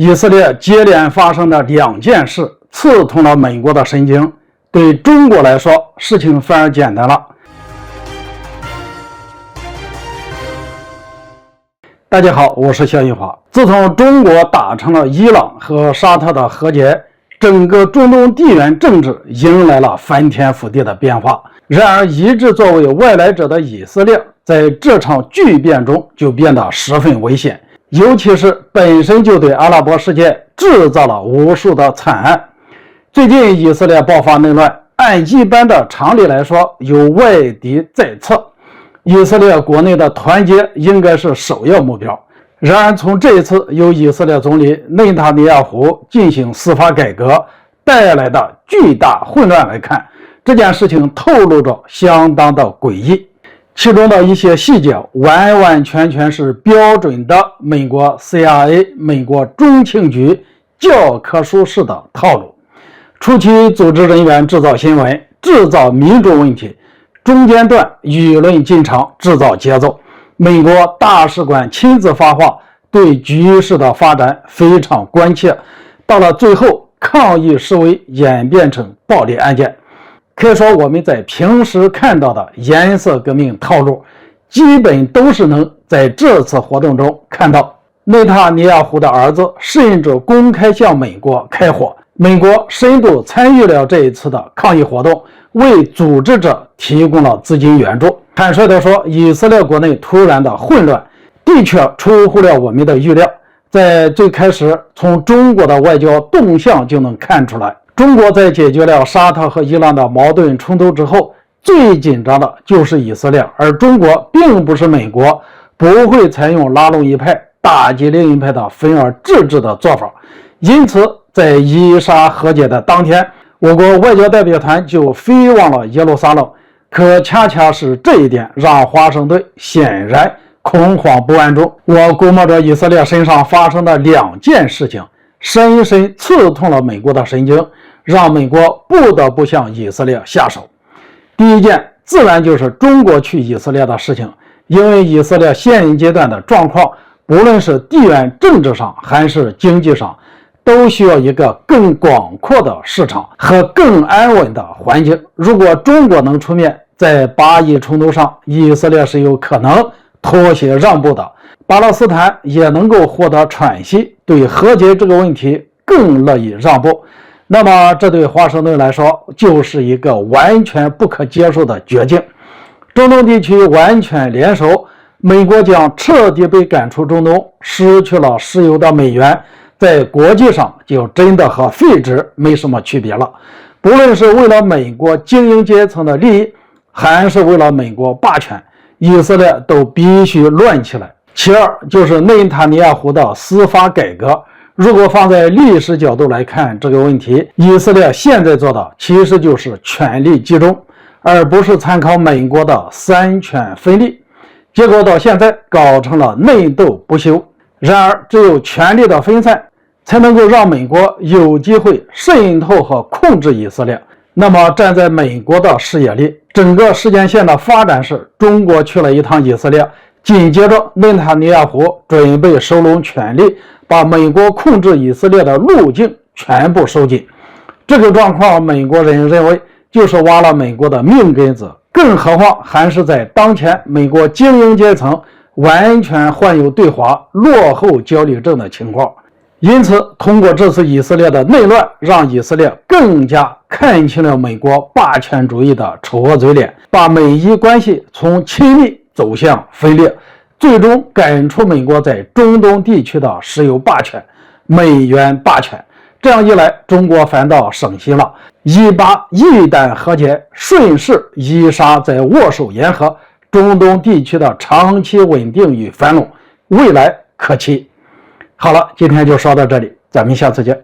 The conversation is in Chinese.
以色列接连发生的2件事刺痛了美国的神经，对中国来说，事情反而简单了。大家好，我是肖玉华。自从中国达成了伊朗和沙特的和解，整个中东地缘政治迎来了翻天覆地的变化。然而，一直作为外来者的以色列，在这场巨变中就变得十分危险，尤其是本身就对阿拉伯世界制造了无数的惨案。最近以色列爆发内乱，按一般的常理来说，有外敌在侧，以色列国内的团结应该是首要目标。然而，从这一次由以色列总理内塔尼亚胡进行司法改革带来的巨大混乱来看，这件事情透露着相当的诡异，其中的一些细节完完全全是标准的美国 CIA、美国中情局教科书式的套路。初期组织人员制造新闻，制造民主问题，中间段舆论进场，制造节奏。美国大使馆亲自发话，对局势的发展非常关切。到了最后，抗议示威演变成暴力案件。可以说，我们在平时看到的颜色革命套路，基本都是能在这次活动中看到。内塔尼亚胡的儿子甚至公开向美国开火，美国深度参与了这一次的抗议活动，为组织者提供了资金援助。坦率地说，以色列国内突然的混乱的确出乎了我们的预料。在最开始，从中国的外交动向就能看出来，中国在解决了沙特和伊朗的矛盾冲突之后，最紧张的就是以色列，而中国并不是美国，不会采用拉拢一派打击另一派的分而治之的做法。因此，在以沙和解的当天，我国外交代表团就飞往了耶路撒冷。可恰恰是这一点让华盛顿显然恐慌不安中。我估摸着以色列身上发生的2件事情，深深刺痛了美国的神经，让美国不得不向以色列下手。第一件自然就是中国去以色列的事情，因为以色列现阶段的状况，不论是地缘政治上还是经济上，都需要一个更广阔的市场和更安稳的环境。如果中国能出面，在巴以冲突上，以色列是有可能妥协让步的，巴勒斯坦也能够获得喘息，对和解这个问题更乐意让步。那么这对华盛顿来说就是一个完全不可接受的绝境。中东地区完全联手，美国将彻底被赶出中东，失去了石油的美元在国际上就真的和废纸没什么区别了。不论是为了美国精英阶层的利益，还是为了美国霸权，以色列都必须乱起来。其二就是内塔尼亚胡的司法改革。如果放在历史角度来看这个问题，以色列现在做的其实就是权力集中，而不是参考美国的三权分立，结果到现在搞成了内斗不休。然而，只有权力的分散，才能够让美国有机会渗透和控制以色列。那么，站在美国的视野里，整个时间线的发展是：中国去了一趟以色列，紧接着内塔尼亚胡准备收拢权力，把美国控制以色列的路径全部收紧。这个状况，美国人认为就是挖了美国的命根子，更何况还是在当前美国精英阶层完全患有对华落后焦虑症的情况。因此，通过这次以色列的内乱，让以色列更加看清了美国霸权主义的丑恶嘴脸，把美伊关系从亲密走向分裂，最终赶出美国在中东地区的石油霸权、美元霸权。这样一来，中国反倒省心了。以巴一旦和解，顺势以沙在握手言和，中东地区的长期稳定与繁荣未来可期。好了，今天就说到这里，咱们下次见。